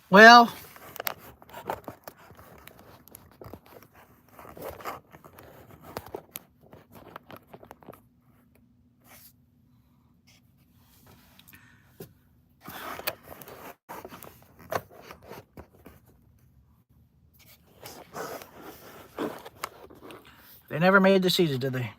Well, they never made the season, did they?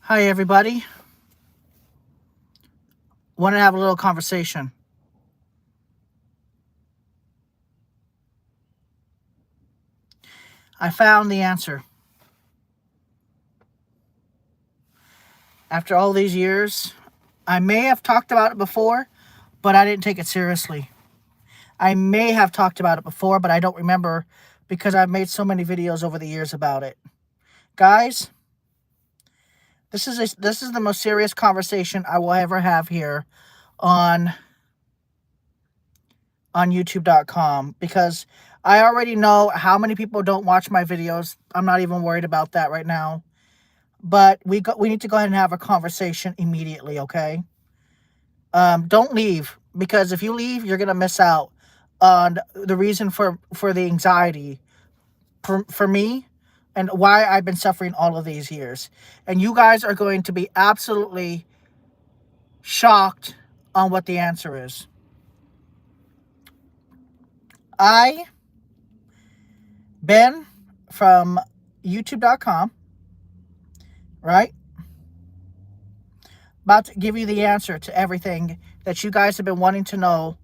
Hi, everybody. Want to have a little conversation. I found the answer. After all these years, I may have talked about it before, but I didn't take it seriously. I may have talked about it before, but I don't remember because I've made so many videos over the years about it. Guys, this is the most serious conversation I will ever have here on YouTube.com, because I already know how many people don't watch my videos. I'm not even worried about that right now. But we need to go ahead and have a conversation immediately, okay? Don't leave, because if you leave, you're gonna miss out on the reason for the anxiety for me and why I've been suffering all of these years. And you guys are going to be absolutely shocked on what the answer is. Ben from YouTube.com, right? About to give you the answer to everything that you guys have been wanting to know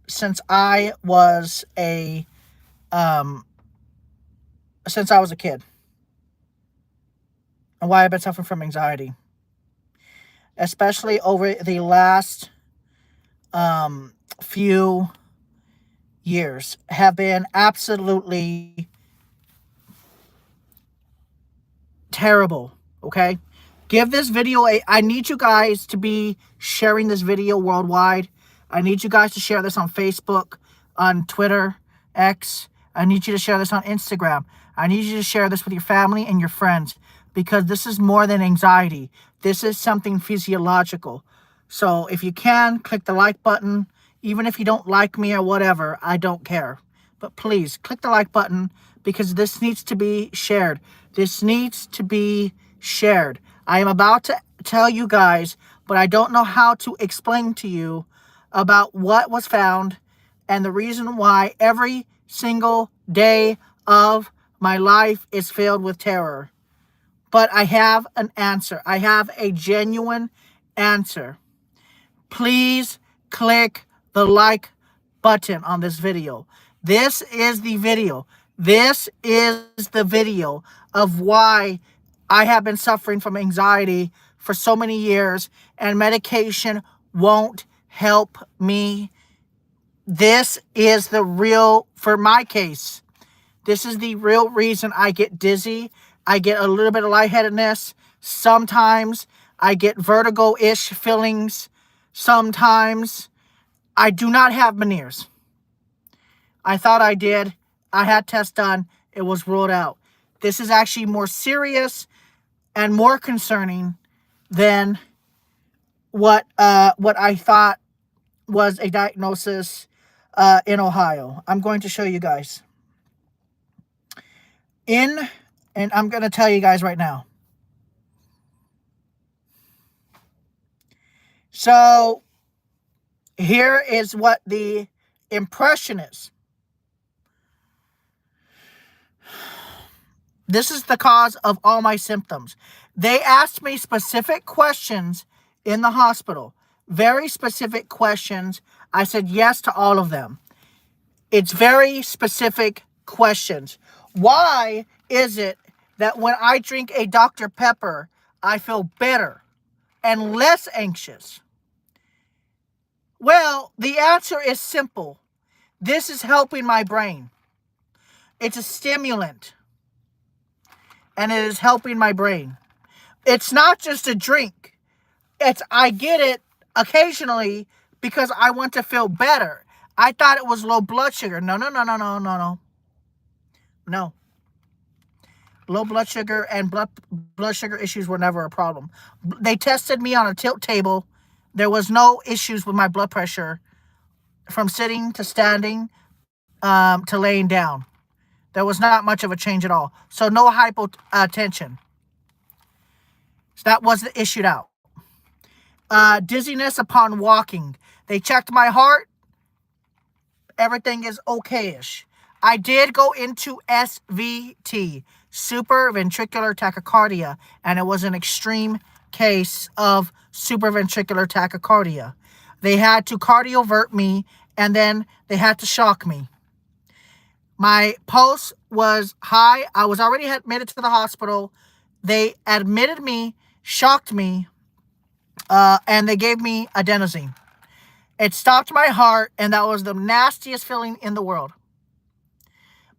since I was a kid, and why I've been suffering from anxiety, especially over the last few years, have been absolutely terrible. Okay, give this video I need you guys to be sharing this video worldwide. I need you guys to share this on Facebook, on Twitter, X. I need you to share this on Instagram. I need you to share this with your family and your friends, because this is more than anxiety. This is something physiological. So if you can, click the like button. Even if you don't like me or whatever, I don't care. But please, click the like button, because this needs to be shared. This needs to be shared. I am about to tell you guys, but I don't know how to explain to you about what was found and the reason why every single day of my life is filled with terror. But I have an answer. I have a genuine answer. Please click the like button on this video. This is the video. This is the video of why I have been suffering from anxiety for so many years, and medication won't help me. This is the real, for my case, this is the real reason I get dizzy. I get a little bit of lightheadedness. Sometimes I get vertigo-ish feelings. Sometimes I do not have Meniere's. I thought I did. I had tests done. It was ruled out. This is actually more serious and more concerning than what I thought was a diagnosis in Ohio. I'm going to show you guys. And I'm going to tell you guys right now. So here is what the impression is. This is the cause of all my symptoms. They asked me specific questions in the hospital. Very specific questions. I said yes to all of them. It's very specific questions. Why is it that when I drink a Dr. Pepper, I feel better and less anxious? Well, the answer is simple. This is helping my brain. It's a stimulant, and it is helping my brain. It's not just a drink. I get it occasionally because I want to feel better. I thought it was low blood sugar. No, no, no, no, no, no, no. No. Low blood sugar and blood sugar issues were never a problem. They tested me on a tilt table. There was no issues with my blood pressure from sitting to standing to laying down. There was not much of a change at all. So no hypotension. So that wasn't issued out. Dizziness upon walking. They checked my heart. Everything is okay-ish. I did go into SVT, supraventricular tachycardia, and it was an extreme case of supraventricular tachycardia. They had to cardiovert me, and then they had to shock me. My pulse was high. I was already admitted to the hospital. They admitted me, shocked me, and they gave me adenosine. It stopped my heart, and that was the nastiest feeling in the world.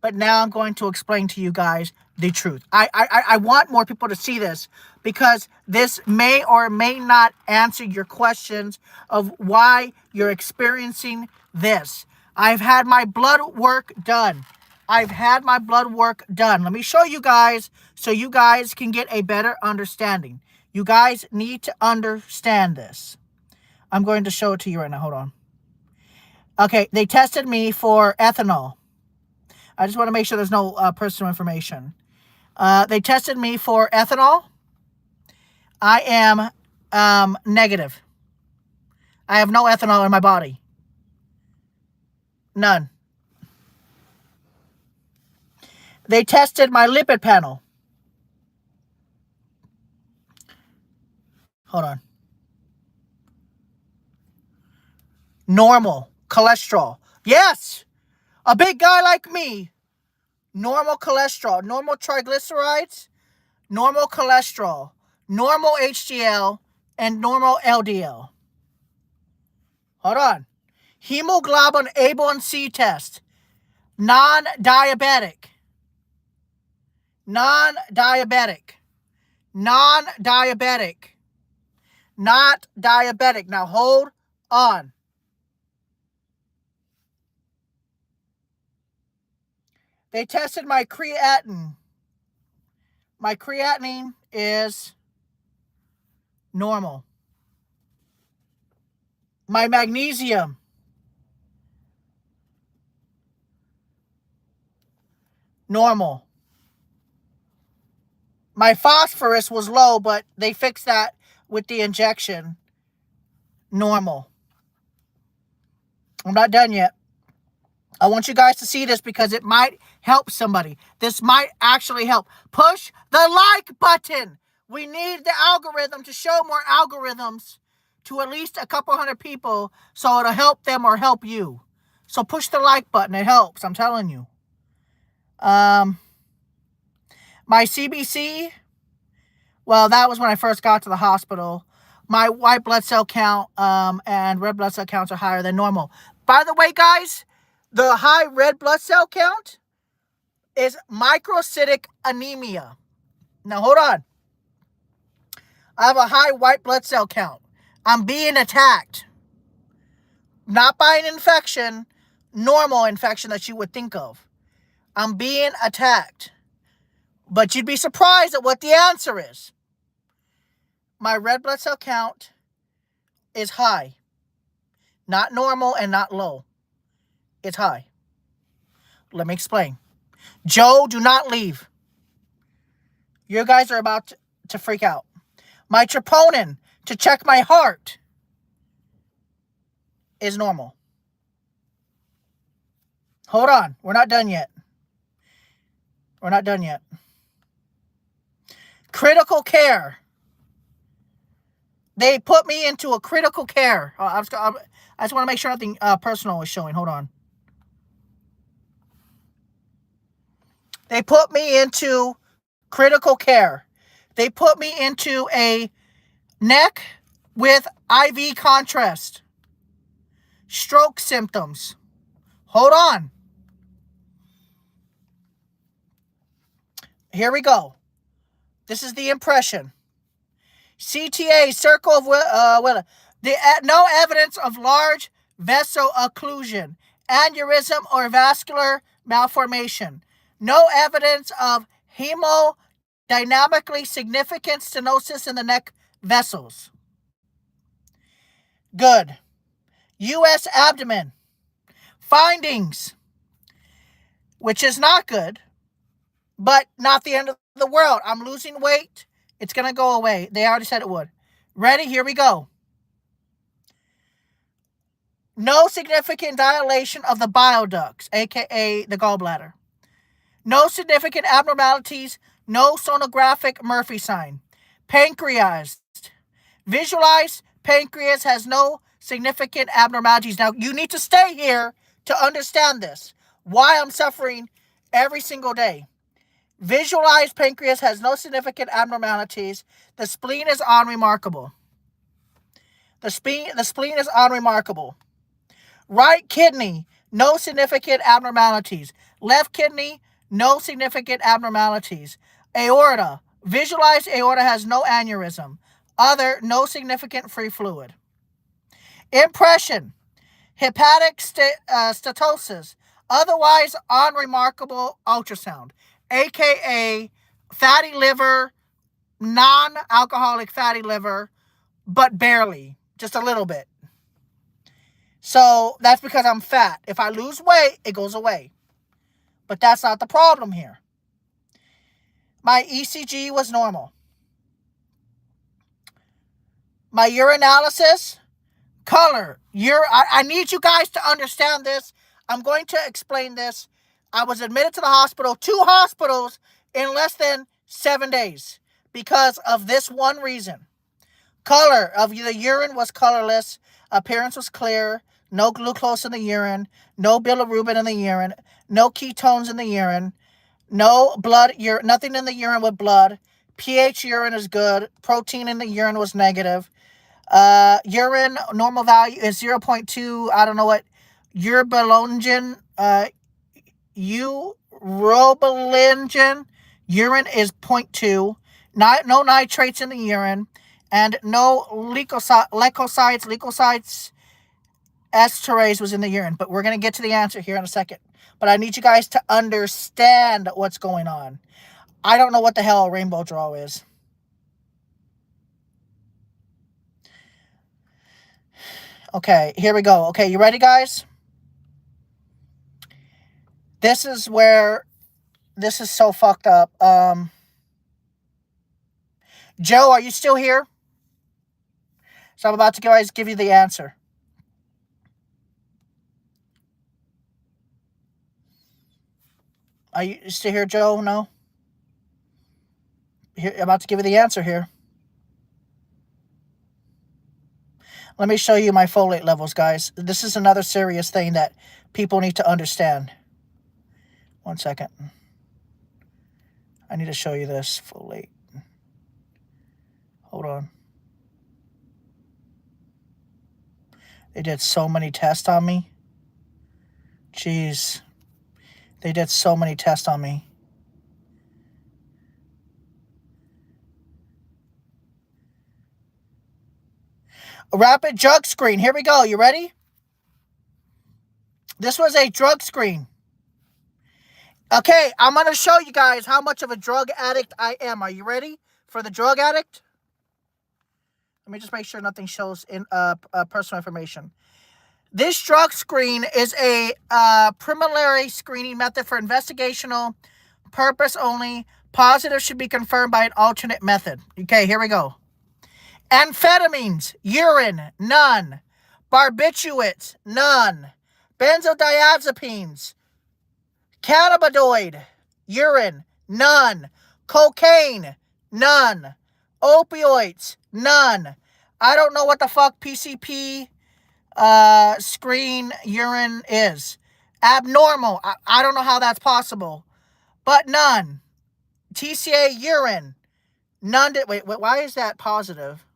But now I'm going to explain to you guys the truth. I want more people to see this because this may or may not answer your questions of why you're experiencing this. I've had my blood work done. Let me show you guys so you guys can get a better understanding. You guys need to understand this. I'm going to show it to you right now. Hold on. Okay, they tested me for ethanol. I just want to make sure there's no personal information. They tested me for ethanol. I am negative. I have no ethanol in my body. None. They tested my lipid panel. Hold on. Normal cholesterol. Yes, a big guy like me. Normal cholesterol, normal triglycerides, normal cholesterol, normal HDL, and normal LDL. Hold on. Hemoglobin A1C test. Non-diabetic. Non-diabetic. Non-diabetic. Not diabetic. Now hold on. They tested my creatinine. My creatinine is normal. My magnesium. Normal. My phosphorus was low, but they fixed that with the injection. Normal. I'm not done yet. I want you guys to see this because it might help somebody. This might actually help. Push the like button. We need the algorithm to show more algorithms to at least a couple hundred people so it'll help them or help you. So push the like button. It helps. I'm telling you. My CBC, well, that was when I first got to the hospital. My white blood cell count and red blood cell counts are higher than normal. By the way, guys, the high red blood cell count is microcytic anemia. Now, hold on. I have a high white blood cell count. I'm being attacked. Not by an infection, normal infection that you would think of. I'm being attacked. But you'd be surprised at what the answer is. My red blood cell count is high. Not normal and not low. It's high. Let me explain. Joe, do not leave. You guys are about to freak out. My troponin to check my heart is normal. Hold on. We're not done yet. We're not done yet. Critical care. They put me into a critical care. I just want to make sure nothing personal is showing. Hold on. They put me into critical care. They put me into a neck with IV contrast. Stroke symptoms. Hold on. Here we go. This is the impression. CTA, circle of no evidence of large vessel occlusion, aneurysm, or vascular malformation. No evidence of hemodynamically significant stenosis in the neck vessels. Good. U.S. abdomen. Findings, which is not good, but not the end of the world. I'm losing weight. It's going to go away. They already said it would. Ready? Here we go. No significant dilation of the bile ducts, aka the gallbladder. No significant abnormalities. No sonographic Murphy sign. Pancreas. Visualize pancreas has no significant abnormalities. Now, you need to stay here to understand this. Why I'm suffering every single day. Visualize pancreas has no significant abnormalities. The spleen is unremarkable. The spleen is unremarkable. Right kidney, no significant abnormalities. Left kidney, no significant abnormalities. Aorta, visualize aorta has no aneurysm. Other, no significant free fluid. Impression, hepatic stenosis, otherwise unremarkable ultrasound, aka fatty liver, non-alcoholic fatty liver, but barely, just a little bit. So that's because I'm fat. If I lose weight, it goes away. But that's not the problem here. My ECG was normal. My urinalysis, color. I need you guys to understand this. I'm going to explain this. I was admitted to the hospital, 2 hospitals in less than 7 days because of this one reason. Color of the urine was colorless. Appearance was clear. No glucose in the urine. No bilirubin in the urine. No ketones in the urine. No blood, nothing in the urine with blood. pH urine is good. Protein in the urine was negative. Urine normal value is 0.2. I don't know what. Urobilinogen. Urobilinogen. Urine is 0.2. No nitrates in the urine. And no leukocytes, esterase was in the urine. But we're going to get to the answer here in a second. But I need you guys to understand what's going on. I don't know what the hell a rainbow draw is. Okay, here we go. Okay, you ready, guys? This is where this is so fucked up. Joe, are you still here? So I'm about to guys give you the answer. Are you still here, Joe? No? Here, I'm about to give you the answer here. Let me show you my folate levels, guys. This is another serious thing that people need to understand. 1 second. I need to show you this folate. Hold on. They did so many tests on me. Jeez. They did so many tests on me. A rapid drug screen. Here we go. You ready? This was a drug screen. Okay, I'm going to show you guys how much of a drug addict I am. Are you ready for the drug addict? Let me just make sure nothing shows in personal information. This drug screen is a preliminary screening method for investigational purpose only. Positive should be confirmed by an alternate method. Okay, here we go. Amphetamines, urine, none. Barbiturates, none. Benzodiazepines, cannabinoid, urine, none. Cocaine, none. Opioids, none. I don't know what the fuck PCP screen urine is. Abnormal. I don't know how that's possible. But none. TCA urine. None. Wait, why is that positive?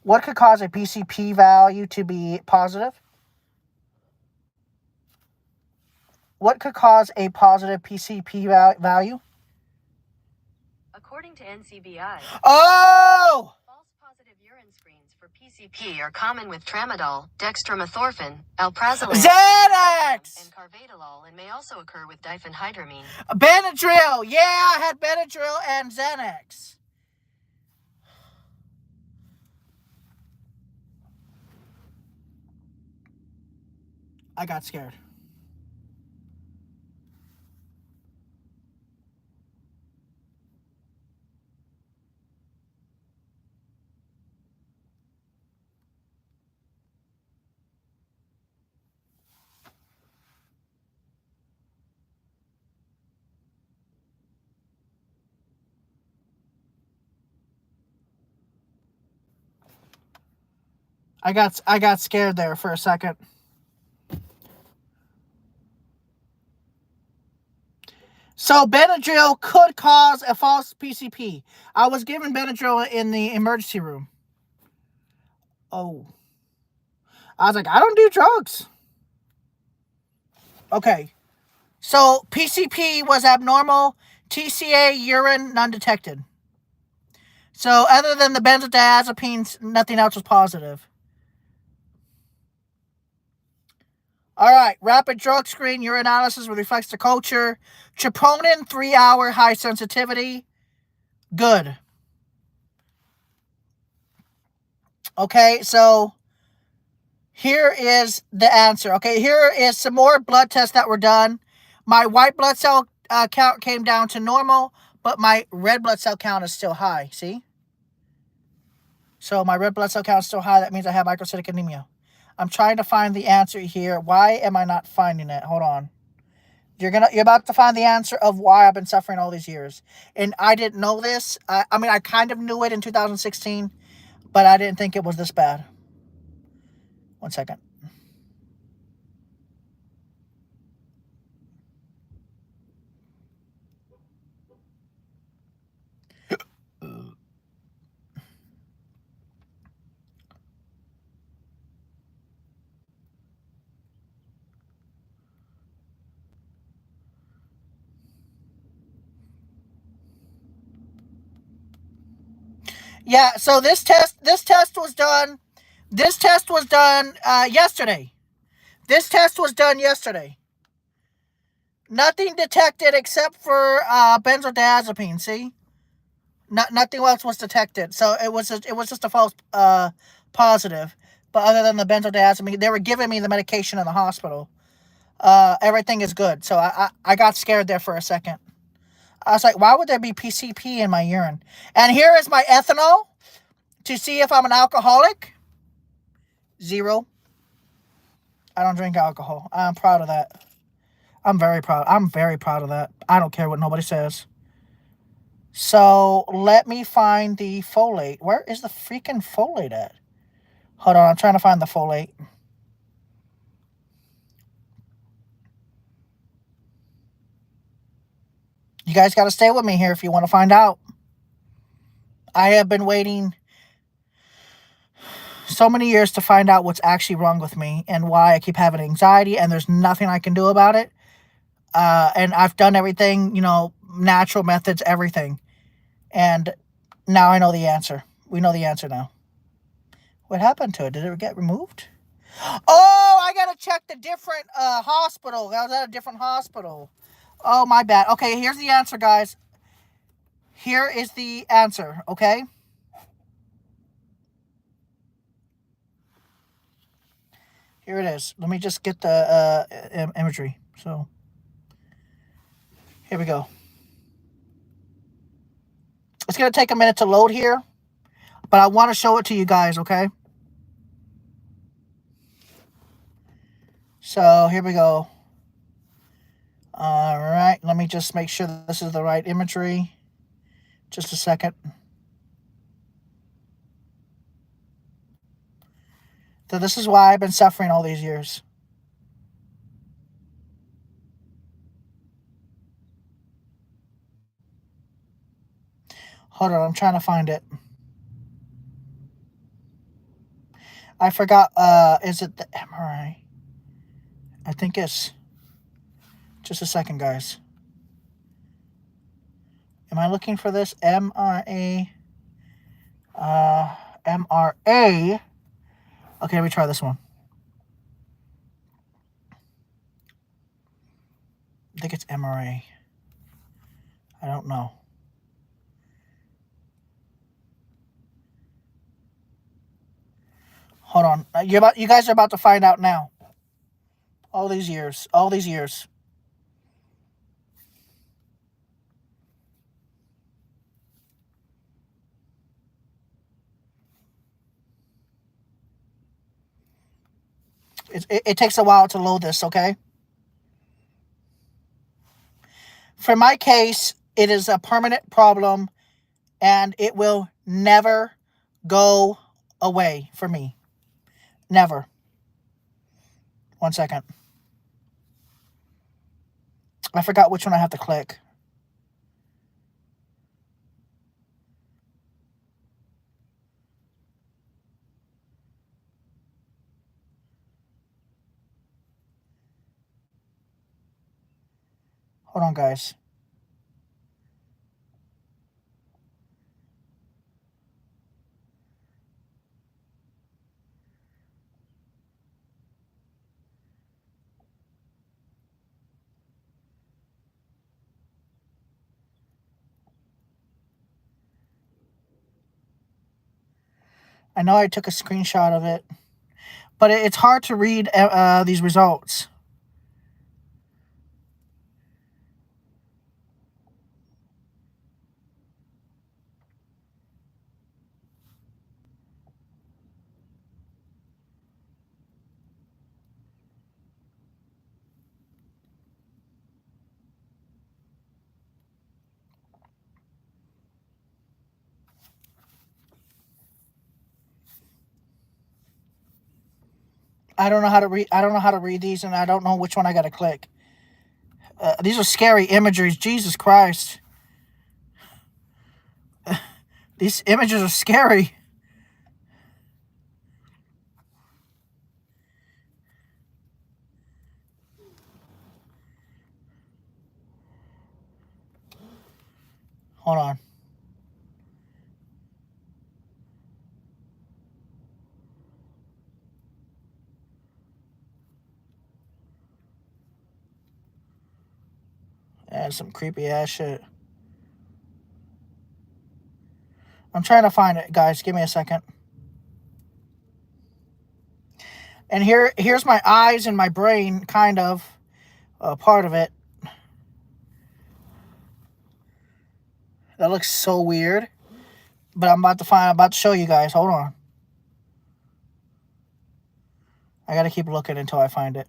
What could cause a PCP value to be positive? What could cause a positive PCP value? According to NCBI, oh! false positive urine screens for PCP are common with tramadol, dextromethorphan, alprazolam, Xanax! and carvedilol, and may also occur with diphenhydramine. Benadryl! Yeah, I had Benadryl and Xanax. I got scared. I got scared there for a second. So Benadryl could cause a false PCP. I was given Benadryl in the emergency room. Oh. I was like, I don't do drugs. Okay. So PCP was abnormal. TCA urine none detected. So other than the benzodiazepines, nothing else was positive. All right, rapid drug screen, urinalysis with reflex to culture. Troponin, 3-hour high sensitivity. Good. Okay, so here is the answer. Okay, here is some more blood tests that were done. My white blood cell count came down to normal, but my red blood cell count is still high. See? So my red blood cell count is still high. That means I have microcytic anemia. I'm trying to find the answer here. Why am I not finding it? Hold on. You're about to find the answer of why I've been suffering all these years. And I didn't know this. I mean, I kind of knew it in 2016, but I didn't think it was this bad. 1 second. Yeah, so this test was done. This test was done yesterday. This test was done yesterday. Nothing detected except for benzodiazepine. See, nothing else was detected. So it was just a false positive. But other than the benzodiazepine, they were giving me the medication in the hospital. Everything is good. So I got scared there for a second. I was like, why would there be PCP in my urine? And here is my ethanol to see if I'm an alcoholic. 0. I don't drink alcohol. I'm proud of that. I'm very proud. I'm very proud of that. I don't care what nobody says. So let me find the folate. Where is the freaking folate at? Hold on, I'm trying to find the folate. You guys got to stay with me here if you want to find out. I have been waiting so many years to find out what's actually wrong with me and why I keep having anxiety, and there's nothing I can do about it. And I've done everything, natural methods, everything. And now I know the answer. We know the answer now. What happened to it? Did it get removed? Oh, I got to check the different hospital. I was at a different hospital. Oh, my bad. Okay, here's the answer, guys. Here is the answer, okay? Here it is. Let me just get the imagery. So, here we go. It's going to take a minute to load here, but I want to show it to you guys, okay? So, here we go. All right, let me just make sure that this is the right imagery. Just a second. So this is why I've been suffering all these years. Hold on, I'm trying to find it. I forgot, is it the MRI? I think it's, just a second, guys. Am I looking for this? MRA, MRA. Okay, let me try this one. I think it's MRA. I don't know. Hold on. You guys are about to find out now. All these years. All these years. It takes a while to load this, okay? For my case, it is a permanent problem, and it will never go away for me. Never. 1 second. I forgot which one I have to click. Hold on, guys. I know I took a screenshot of it, but it's hard to read these results. I don't know how to read. I don't know how to read these, and I don't know which one I got to click. These are scary imageries. Jesus Christ. These images are scary. Hold on. That's some creepy ass shit. I'm trying to find it, guys. Give me a second. And here's my eyes and my brain, kind of, part of it. That looks so weird. But I'm about to show you guys. Hold on. I gotta keep looking until I find it.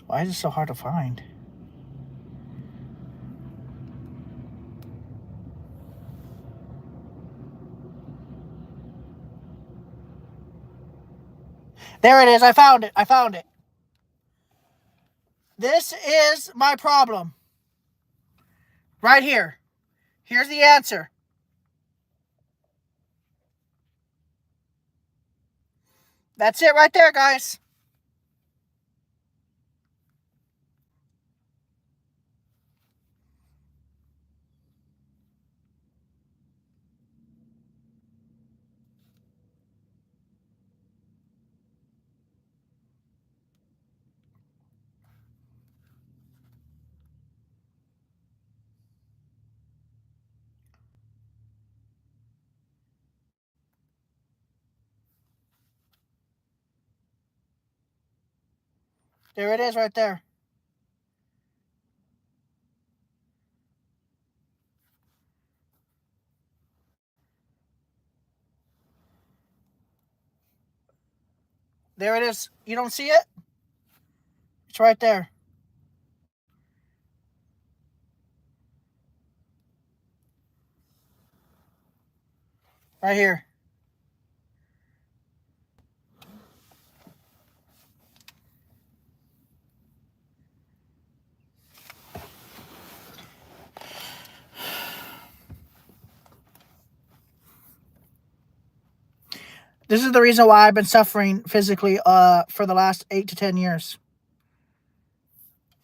Why is it so hard to find? There it is. I found it. I found it. This is my problem. Right here. Here's the answer. That's it right there, guys. There it is right there. There it is. You don't see it? It's right there. Right here. This is the reason why I've been suffering physically for the last 8 to 10 years.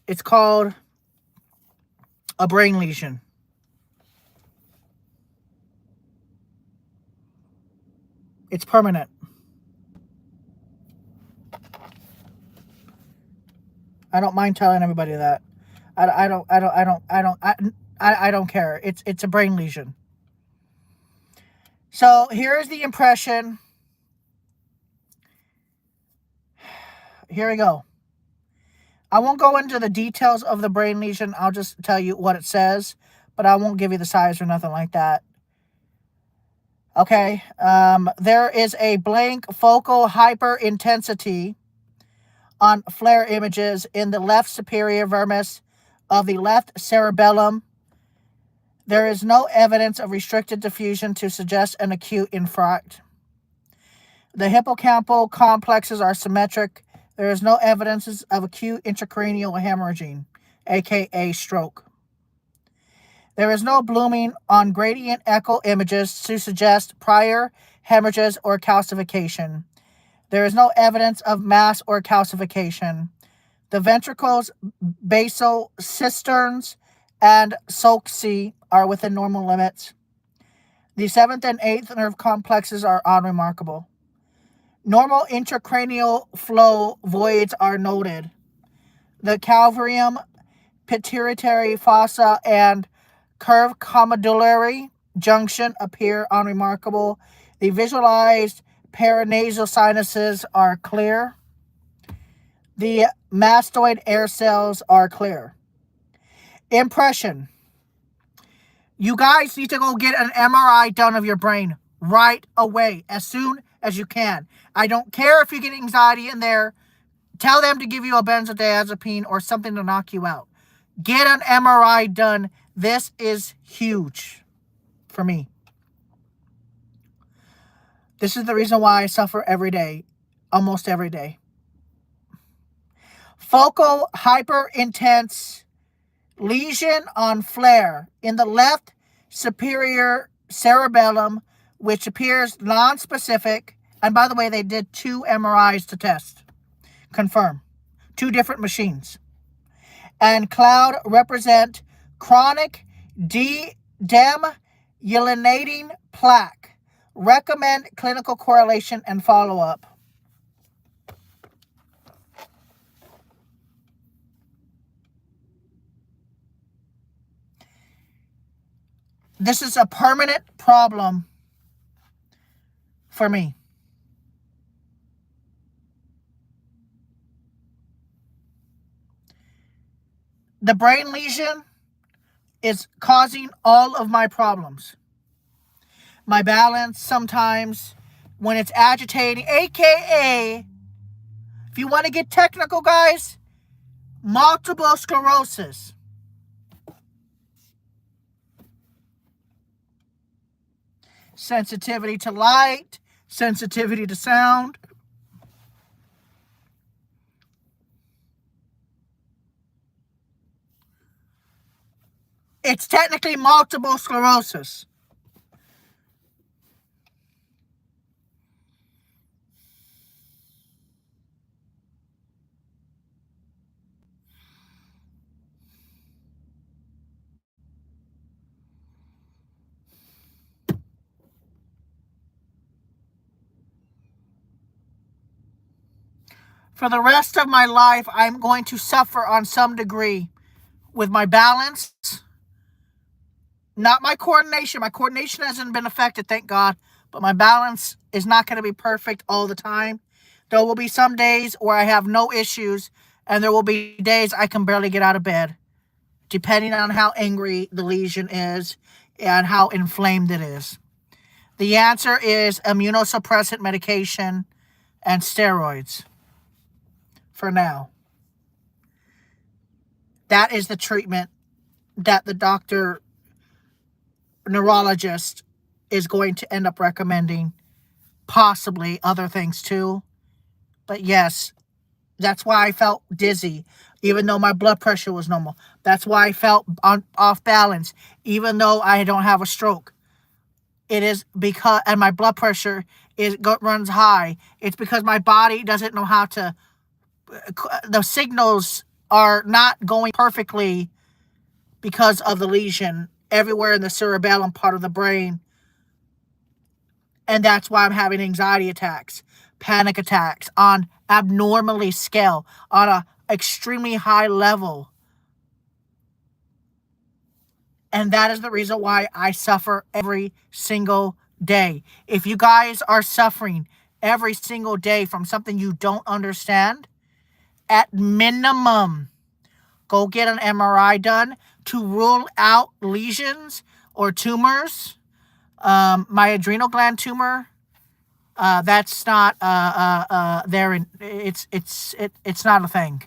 It's called a brain lesion. It's permanent. I don't mind telling everybody that. I don't care. It's a brain lesion. So here is the impression. Here we go. I won't go into the details of the brain lesion. I'll just tell you what it says, but I won't give you the size or nothing like that. Okay. There is a blank focal hyperintensity on FLAIR images in the left superior vermis of the left cerebellum. There is no evidence of restricted diffusion to suggest an acute infarct. The hippocampal complexes are symmetric. There is no evidence of acute intracranial hemorrhaging, aka stroke. There is no blooming on gradient echo images to suggest prior hemorrhages or calcification. There is no evidence of mass or calcification. The ventricles, basal cisterns, and sulci are within normal limits. The 7th and 8th nerve complexes are unremarkable. Normal intracranial flow voids are noted. The calvarium, pituitary fossa, and curved commodulary junction appear unremarkable. The visualized paranasal sinuses are clear. The mastoid air cells are clear. Impression. You guys need to go get an MRI done of your brain right away, as soon as you can. I don't care if you get anxiety in there. Tell them to give you a benzodiazepine or something to knock you out. Get an MRI done. This is huge for me. This is the reason why I suffer every day, almost every day. Focal hyperintense lesion on FLAIR in the left superior cerebellum, which appears nonspecific. And by the way, they did 2 MRIs to test. Confirm. 2 different machines. And cloud represent chronic demyelinating plaque. Recommend clinical correlation and follow-up. This is a permanent problem for me. The brain lesion is causing all of my problems. My balance sometimes when it's agitating, aka, if you want to get technical, guys, multiple sclerosis. Sensitivity to light, sensitivity to sound. It's technically multiple sclerosis. For the rest of my life, I'm going to suffer on some degree with my balance. Not my coordination. My coordination hasn't been affected, thank God. But my balance is not going to be perfect all the time. There will be some days where I have no issues. And there will be days I can barely get out of bed. Depending on how angry the lesion is and how inflamed it is. The answer is immunosuppressant medication and steroids. For now. That is the treatment that the doctor, neurologist, is going to end up recommending. Possibly other things too. But yes, that's why I felt dizzy, even though my blood pressure was normal. That's why I felt off balance, even though I don't have a stroke. It is because, and my blood pressure runs high. It's because my body doesn't know how to, the signals are not going perfectly because of the lesion everywhere in the cerebellum part of the brain. And that's why I'm having anxiety attacks, panic attacks on abnormally scale, on a extremely high level. And that is the reason why I suffer every single day. If you guys are suffering every single day from something you don't understand, at minimum, go get an MRI done to rule out lesions or tumors. My adrenal gland tumor, that's not it's not a thing.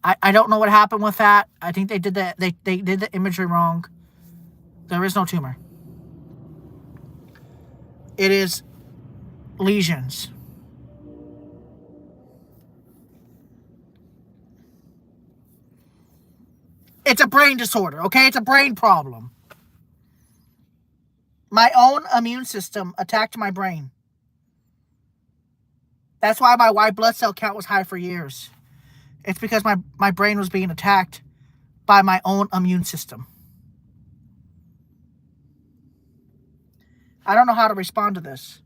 I don't know what happened with that. I think they did they did the imagery wrong. There is no tumor. It is lesions. It's a brain disorder, okay? It's a brain problem. My own immune system attacked my brain. That's why my white blood cell count was high for years. It's because my brain was being attacked by my own immune system. I don't know how to respond to this.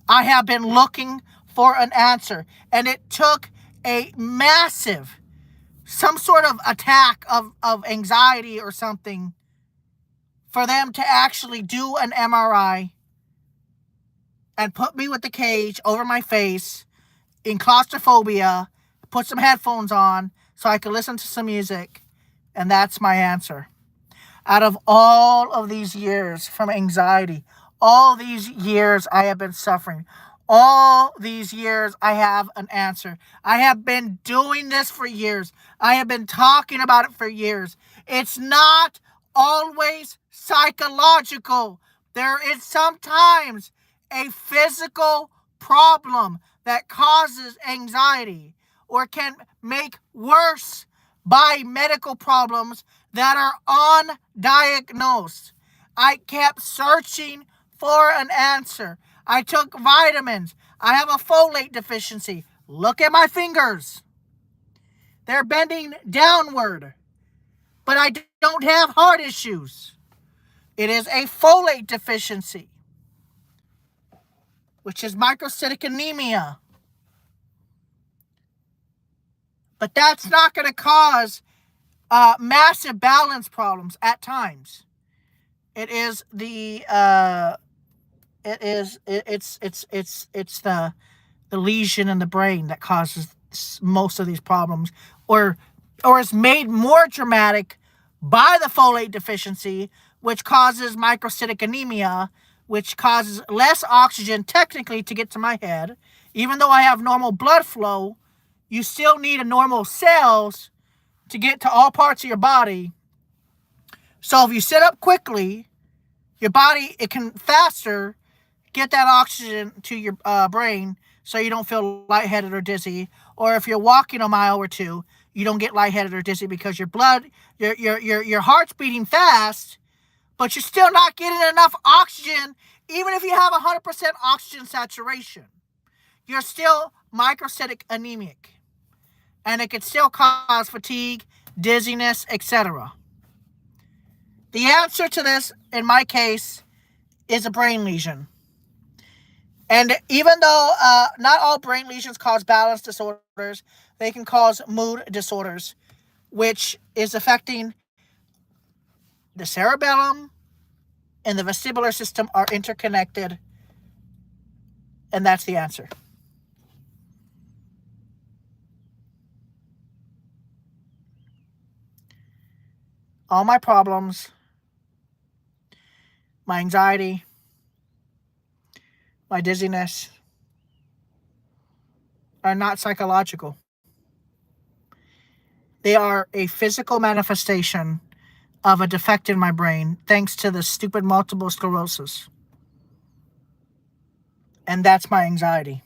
I have been looking for an answer, and it took a massive, some sort of attack of anxiety or something for them to actually do an MRI and put me with the cage over my face in claustrophobia, put some headphones on so I could listen to some music, and that's my answer. Out of all of these years from anxiety, all these years I have been suffering, all these years I have an answer. I have been doing this for years. I have been talking about it for years. It's not always psychological. There is sometimes a physical problem that causes anxiety or can make worse by medical problems that are undiagnosed. I kept searching for an answer. I took vitamins. I have a folate deficiency. Look at my fingers. They're bending downward. But I don't have heart issues. It is a folate deficiency, which is microcytic anemia. But that's not going to cause massive balance problems at times. It is the it's the lesion in the brain that causes most of these problems, or is made more dramatic by the folate deficiency, which causes microcytic anemia, which causes less oxygen technically to get to my head. Even though I have normal blood flow, you still need a normal cells to get to all parts of your body. So if you sit up quickly, your body, it can faster get that oxygen to your brain so you don't feel lightheaded or dizzy. Or if you're walking a mile or two, you don't get lightheaded or dizzy because your blood, your heart's beating fast, but you're still not getting enough oxygen. Even if you have 100% oxygen saturation, you're still microcytic anemic. And it could still cause fatigue, dizziness, etc. The answer to this, in my case, is a brain lesion. And even though not all brain lesions cause balance disorders, they can cause mood disorders, which is affecting the cerebellum and the vestibular system are interconnected. And that's the answer. All my problems, my anxiety, my dizziness, are not psychological. They are a physical manifestation of a defect in my brain thanks to the stupid multiple sclerosis. And that's my anxiety.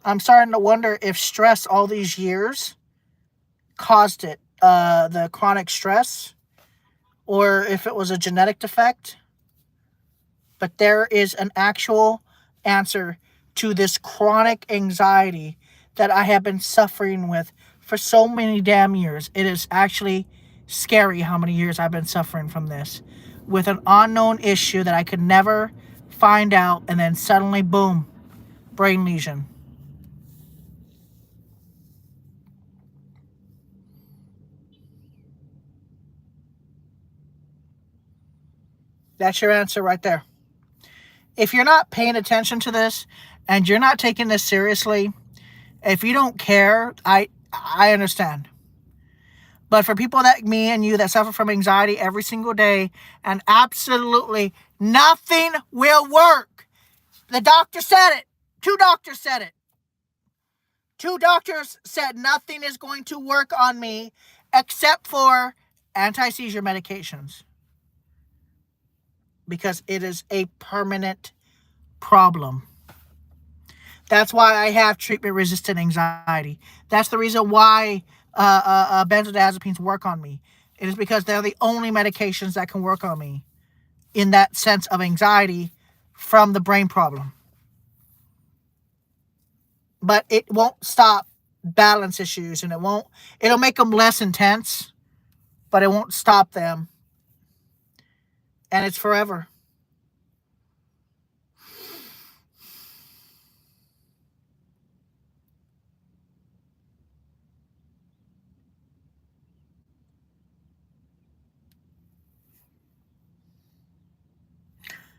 I'm starting to wonder if stress all these years caused it, the chronic stress, or if it was a genetic defect. But there is an actual answer to this chronic anxiety that I have been suffering with for so many damn years. It is actually scary how many years I've been suffering from this, with an unknown issue that I could never find out, and then suddenly, boom, brain lesion. That's your answer right there. If you're not paying attention to this and you're not taking this seriously, if you don't care, I understand. But for people like me and you that suffer from anxiety every single day, and absolutely nothing will work. The doctor said it. 2 doctors said it. 2 doctors said nothing is going to work on me except for anti-seizure medications, because it is a permanent problem. That's why I have treatment-resistant anxiety. That's the reason why benzodiazepines work on me. It is because they're the only medications that can work on me in that sense of anxiety from the brain problem. But it won't stop balance issues, and it'll make them less intense, but it won't stop them. And it's forever.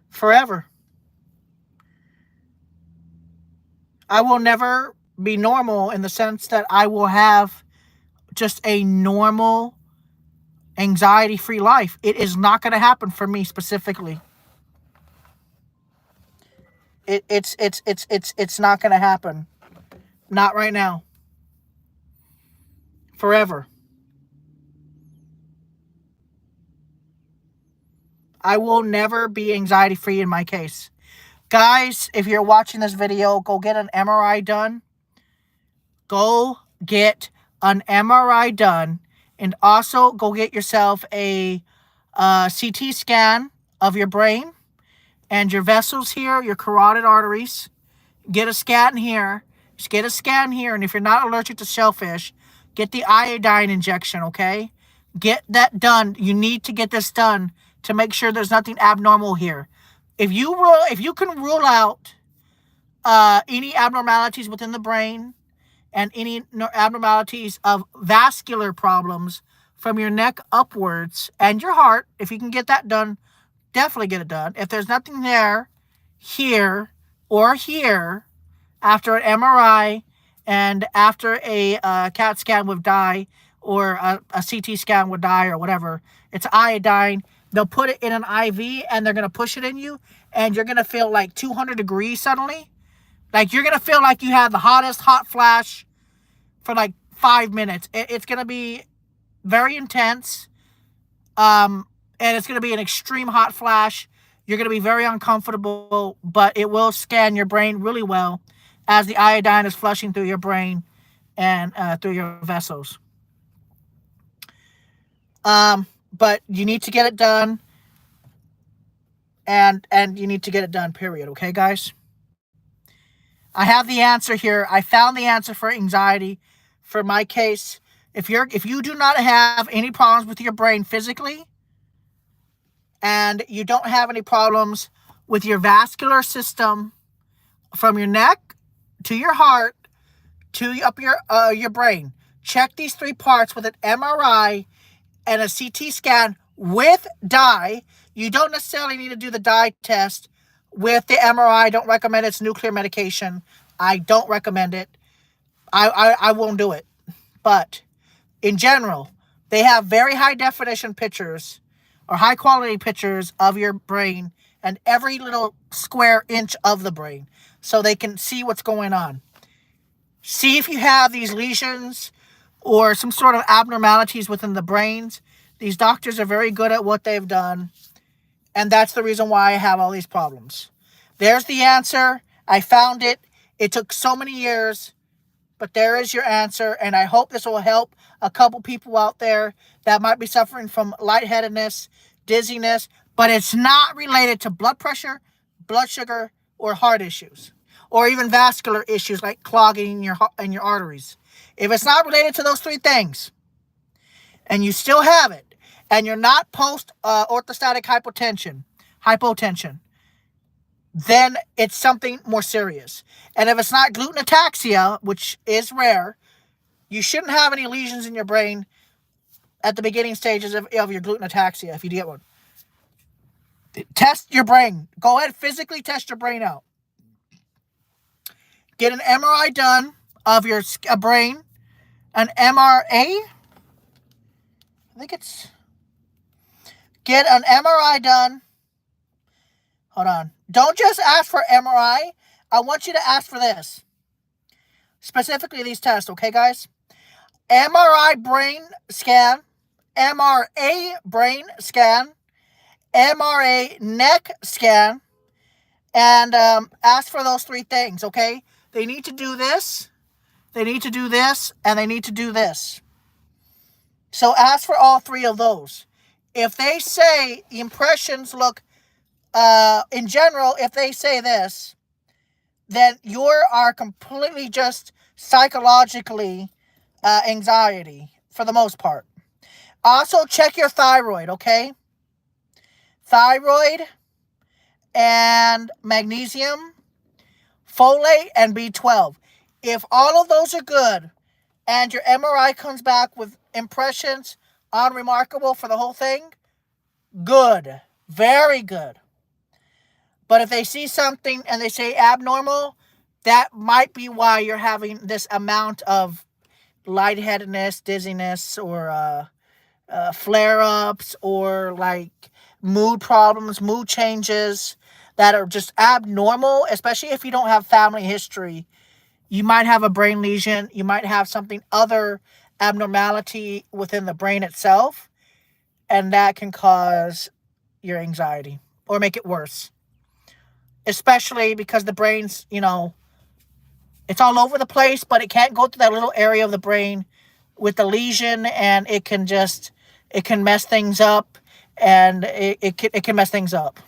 Forever. I will never be normal in the sense that I will have just a normal anxiety-free life. It is not going to happen for me specifically. It's not going to happen. Not right now. Forever. I will never be anxiety-free in my case. Guys, if you're watching this video, go get an MRI done. Go get an MRI done. And also go get yourself a CT scan of your brain and your vessels here, your carotid arteries. Get a scan here. Just get a scan here. And if you're not allergic to shellfish, get the iodine injection, okay? Get that done. You need to get this done to make sure there's nothing abnormal here. If you can rule out any abnormalities within the brain and any abnormalities of vascular problems from your neck upwards and your heart, if you can get that done, definitely get it done. If there's nothing there, here or here, after an MRI and after a CAT scan with dye or a CT scan with dye or whatever, it's iodine. They'll put it in an IV and they're going to push it in you, and you're going to feel like 200 degrees suddenly. Like you're going to feel like you had the hottest hot flash for like 5 minutes. It's going to be very intense. And it's going to be an extreme hot flash. You're going to be very uncomfortable, but it will scan your brain really well as the iodine is flushing through your brain and through your vessels. But you need to get it done, and you need to get it done, period. Okay, guys? I have the answer here. I found the answer for anxiety for my case. If you do not have any problems with your brain physically, and you don't have any problems with your vascular system from your neck to your heart to up your brain, check these 3 parts with an MRI and a CT scan with dye. You don't necessarily need to do the dye test with the MRI. I don't recommend it. It's nuclear medication. I don't recommend it. I won't do it. But in general, they have very high definition pictures or high quality pictures of your brain and every little square inch of the brain so they can see what's going on. See if you have these lesions or some sort of abnormalities within the brains. These doctors are very good at what they've done. And that's the reason why I have all these problems. There's the answer. I found it. It took so many years, but there is your answer. And I hope this will help a couple people out there that might be suffering from lightheadedness, dizziness, but it's not related to blood pressure, blood sugar, or heart issues, or even vascular issues like clogging in your arteries. If it's not related to those three things, and you still have it, and you're not post orthostatic hypotension, then it's something more serious. And if it's not gluten ataxia, which is rare, you shouldn't have any lesions in your brain at the beginning stages of your gluten ataxia if you get one. Test your brain. Go ahead, physically test your brain out. Get an MRI done of your brain. An MRA? I think it's... Get an MRI done. Hold on. Don't just ask for MRI. I want you to ask for this. Specifically these tests, okay, guys? MRI brain scan. MRA brain scan. MRA neck scan. And ask for those three things, okay? They need to do this. They need to do this. And they need to do this. So ask for all three of those. If they say the impressions look, in general, if they say this, then you are completely just psychologically anxiety for the most part. Also, check your thyroid, okay? Thyroid and magnesium, folate, and B12. If all of those are good and your MRI comes back with impressions unremarkable for the whole thing, good. Very good. But if they see something and they say abnormal, that might be why you're having this amount of lightheadedness, dizziness, or flare-ups, or like mood problems, mood changes that are just abnormal, especially if you don't have family history. You might have a brain lesion. You might have something other abnormality within the brain itself, and that can cause your anxiety or make it worse. Especially because the brain's, it's all over the place, but it can't go to that little area of the brain with the lesion, and it can mess things up, and it can mess things up.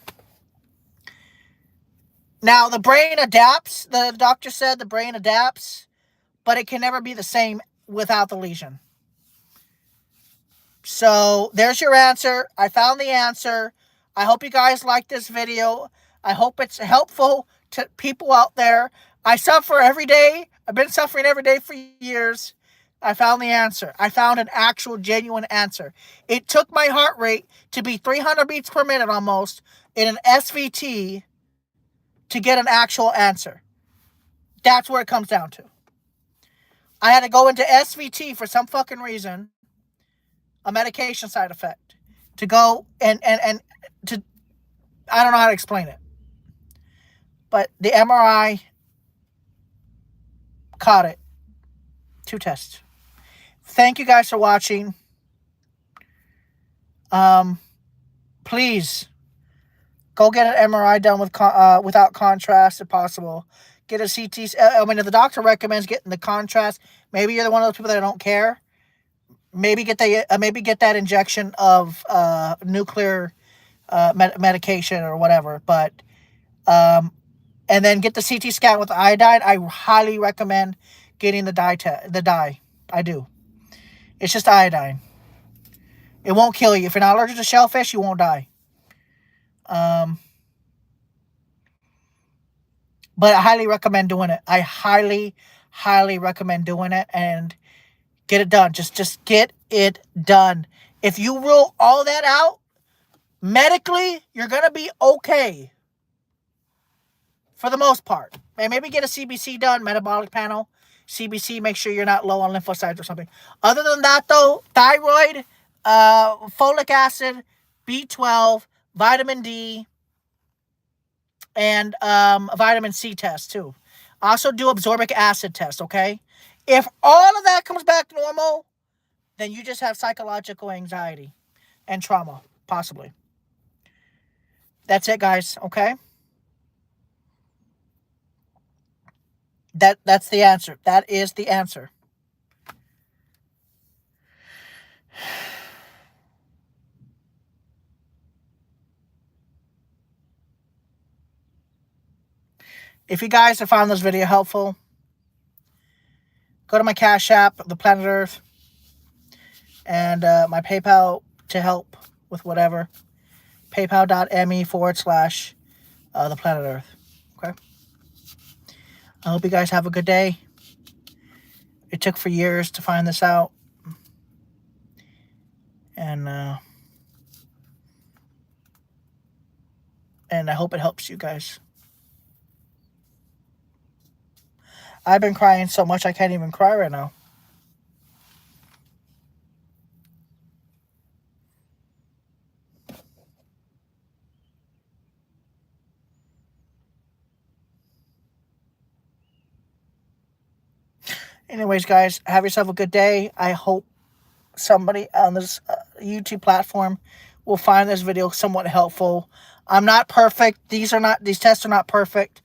Now, the brain adapts. The doctor said the brain adapts, but it can never be the same without the lesion. So there's your answer. I found the answer. I hope you guys like this video. I hope it's helpful to people out there. I suffer every day. I've been suffering every day for years. I found the answer. I found an actual genuine answer. It took my heart rate to be 300 beats per minute almost in an SVT to get an actual answer. That's where it comes down to. I had to go into SVT for some fucking reason, a medication side effect, to go and to, I don't know how to explain it. But the MRI caught it. 2 tests. Thank you guys for watching. Please go get an MRI done without contrast if possible. Get a CT. If the doctor recommends getting the contrast, maybe you're one of those people that don't care. Maybe get that injection of nuclear medication or whatever. But and then get the CT scan with iodine. I highly recommend getting the dye. I do. It's just iodine. It won't kill you. If you're not allergic to shellfish, you won't die. But I highly recommend doing it. I highly, highly recommend doing it and get it done. Just get it done. If you rule all that out, medically, you're going to be okay. For the most part. And maybe get a CBC done, metabolic panel. CBC, make sure you're not low on lymphocytes or something. Other than that, though, thyroid, folic acid, B12, vitamin D, and vitamin C test, too. Also do absorbic acid test, okay? If all of that comes back normal, then you just have psychological anxiety and trauma, possibly. That's it, guys, okay? That's the answer. That is the answer. If you guys have found this video helpful, go to my Cash App, The Planet Earth, and my PayPal to help with whatever. PayPal.me/The Planet Earth. Okay? I hope you guys have a good day. It took for years to find this out. And I hope it helps you guys. I've been crying so much I can't even cry right now. Anyways, guys, have yourself a good day. I hope somebody on this YouTube platform will find this video somewhat helpful. I'm not perfect. These tests are not perfect.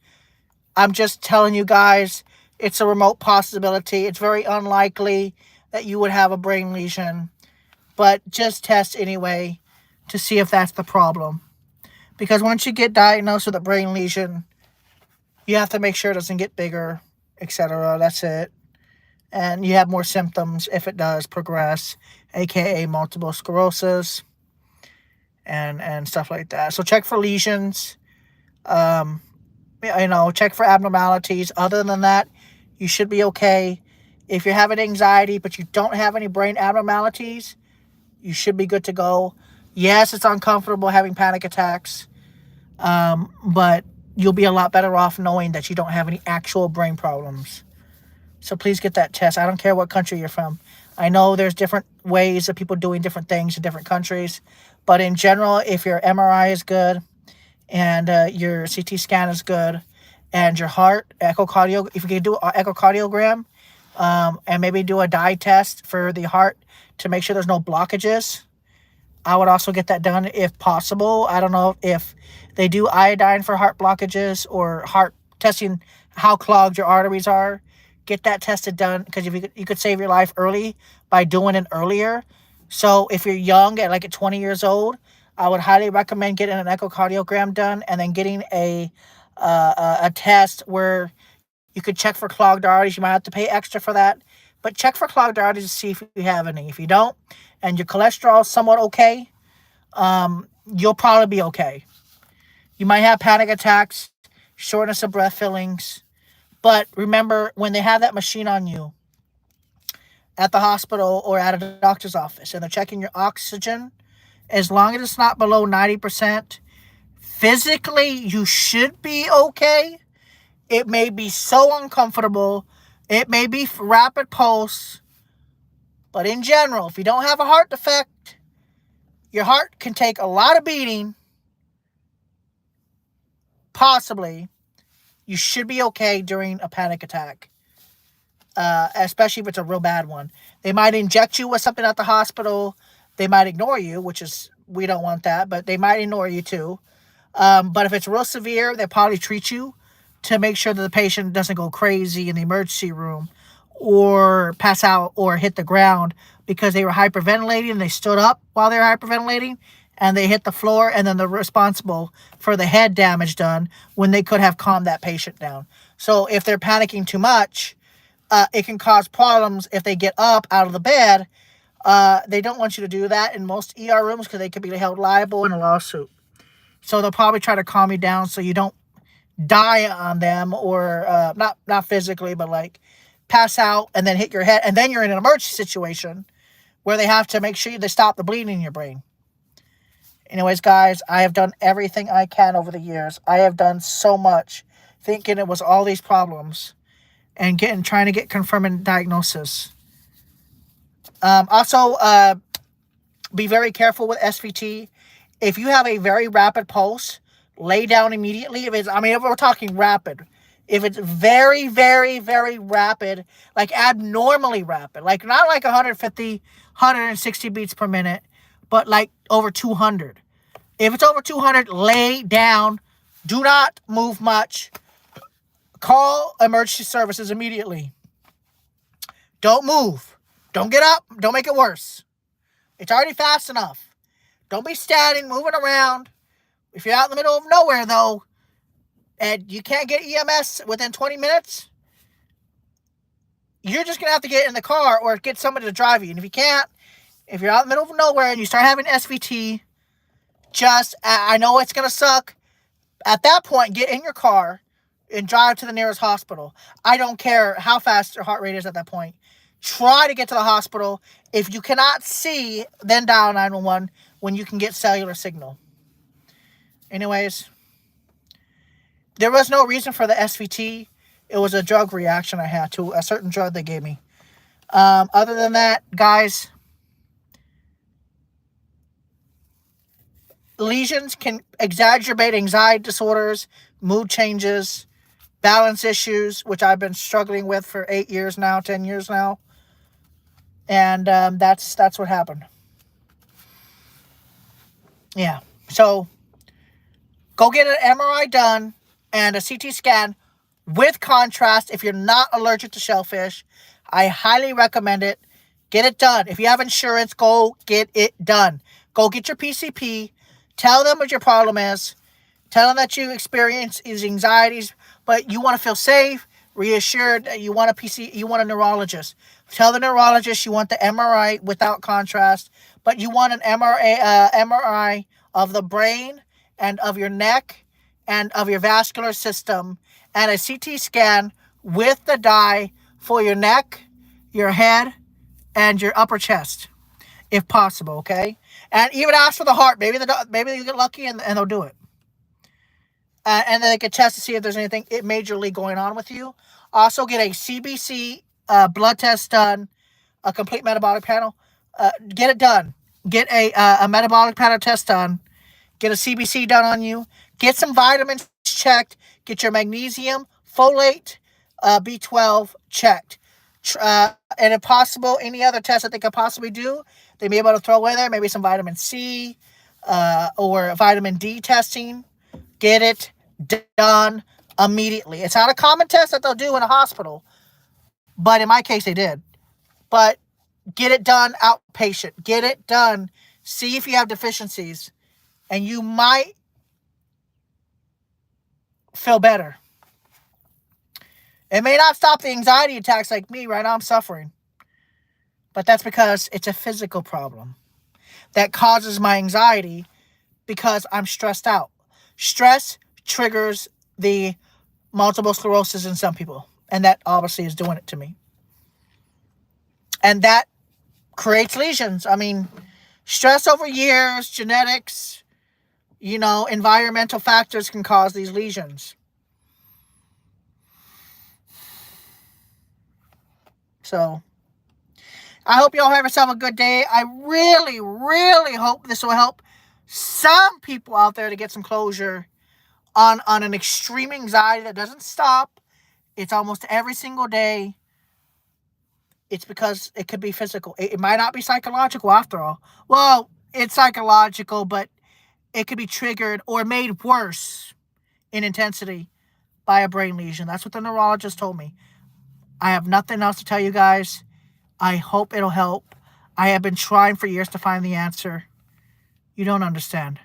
I'm just telling you guys, it's a remote possibility. It's very unlikely that you would have a brain lesion, but just test anyway to see if that's the problem. Because once you get diagnosed with a brain lesion, you have to make sure it doesn't get bigger, etc. That's it. And you have more symptoms if it does progress, aka multiple sclerosis and stuff like that. So check for lesions. Check for abnormalities. Other than that, you should be okay. If you're having anxiety but you don't have any brain abnormalities, you should be good to go. Yes, it's uncomfortable having panic attacks, but you'll be a lot better off knowing that you don't have any actual brain problems. So please get that test. I don't care what country you're from. I know there's different ways of people doing different things in different countries, but in general, if your MRI is good and your CT scan is good and your heart if you can do an echocardiogram and maybe do a dye test for the heart to make sure there's no blockages, I would also get that done if possible. I don't know if they do iodine for heart blockages or heart testing how clogged your arteries are. Get that tested done, because if you could save your life early by doing it earlier. So if you're young at 20 years old, I would highly recommend getting an echocardiogram done and then getting a test where you could check for clogged arteries. You might have to pay extra for that, but check for clogged arteries to see if you have any. If you don't, and your cholesterol is somewhat okay, you'll probably be okay. You might have panic attacks, shortness of breath, fillings. But remember, when they have that machine on you at the hospital or at a doctor's office and they're checking your oxygen, as long as it's not below 90%, physically you should be okay. It may be so uncomfortable. It may be rapid pulse. But in general, if you don't have a heart defect, your heart can take a lot of beating. Possibly. You should be okay during a panic attack, especially if it's a real bad one. They might inject you with something at the hospital. They might ignore you, we don't want that, but they might ignore you too. But if it's real severe, they probably treat you to make sure that the patient doesn't go crazy in the emergency room or pass out or hit the ground because they were hyperventilating and they stood up while they were hyperventilating and they hit the floor, and then they're responsible for the head damage done when they could have calmed that patient down. So if they're panicking too much, it can cause problems if they get up out of the bed. They don't want you to do that in most ER rooms because they could be held liable in a lawsuit. So they'll probably try to calm you down so you don't die on them or not physically, but pass out and then hit your head. And then you're in an emergency situation where they have to make sure they stop the bleeding in your brain. Anyways, guys, I have done everything I can over the years. I have done so much thinking it was all these problems and trying to get confirming diagnosis. Also, be very careful with SVT. If you have a very rapid pulse, lay down immediately. If we're talking rapid. If it's very, very, very rapid, abnormally rapid, not 150, 160 beats per minute, but over 200. If it's over 200, lay down. Do not move much. Call emergency services immediately. Don't move. Don't get up. Don't make it worse. It's already fast enough. Don't be standing, moving around. If you're out in the middle of nowhere, though, and you can't get EMS within 20 minutes, you're just going to have to get in the car or get somebody to drive you. And if you can't, if you're out in the middle of nowhere and you start having SVT, I know it's going to suck. At that point, get in your car and drive to the nearest hospital. I don't care how fast your heart rate is at that point. Try to get to the hospital. If you cannot see, then dial 911 when you can get cellular signal. Anyways, there was no reason for the SVT. It was a drug reaction I had to a certain drug they gave me. Other than that, guys, lesions can exacerbate anxiety disorders, mood changes, balance issues, which I've been struggling with for 8 years now, 10 years now. And that's what happened. Yeah. So go get an MRI done and a CT scan with contrast if you're not allergic to shellfish. I highly recommend it. Get it done. If you have insurance, go get it done. Go get your PCP. Tell them what your problem is. Tell them that you experience these anxieties, but you want to feel safe, reassured that you want a neurologist. Tell the neurologist you want the MRI without contrast, but you want an MRI of the brain and of your neck and of your vascular system, and a CT scan with the dye for your neck, your head, and your upper chest, if possible, okay? And even ask for the heart. Maybe you get lucky and they'll do it. And then they can test to see if there's anything majorly going on with you. Also get a CBC blood test done, a complete metabolic panel. Get it done. Get a metabolic panel test done. Get a CBC done on you. Get some vitamins checked. Get your magnesium, folate, B12 checked. And if possible, any other test that they could possibly do, they may be able to throw away there. Maybe some vitamin C or vitamin D testing. Get it done immediately. It's not a common test that they'll do in a hospital, but in my case, they did. But get it done outpatient. Get it done. See if you have deficiencies, and you might feel better. It may not stop the anxiety attacks like me. Right now I'm suffering. But that's because it's a physical problem that causes my anxiety because I'm stressed out. Stress triggers the multiple sclerosis in some people. And that obviously is doing it to me. And that creates lesions. I mean, stress over years, genetics, environmental factors can cause these lesions. So, I hope y'all have yourself a good day. I really, really hope this will help some people out there to get some closure on an extreme anxiety that doesn't stop. It's almost every single day. It's because it could be physical. It might not be psychological after all. Well, it's psychological, but it could be triggered or made worse in intensity by a brain lesion. That's what the neurologist told me. I have nothing else to tell you guys. I hope it'll help. I have been trying for years to find the answer. You don't understand.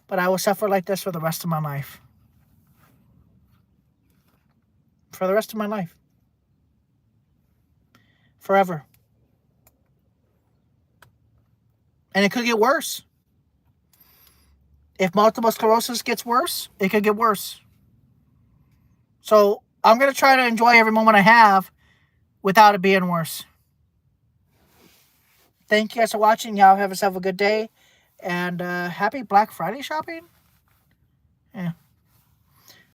But I will suffer like this for the rest of my life. For the rest of my life. Forever. And it could get worse. If multiple sclerosis gets worse, it could get worse. So I'm going to try to enjoy every moment I have without it being worse. Thank you guys for watching. Y'all have yourself a good day. And happy Black Friday shopping. Yeah.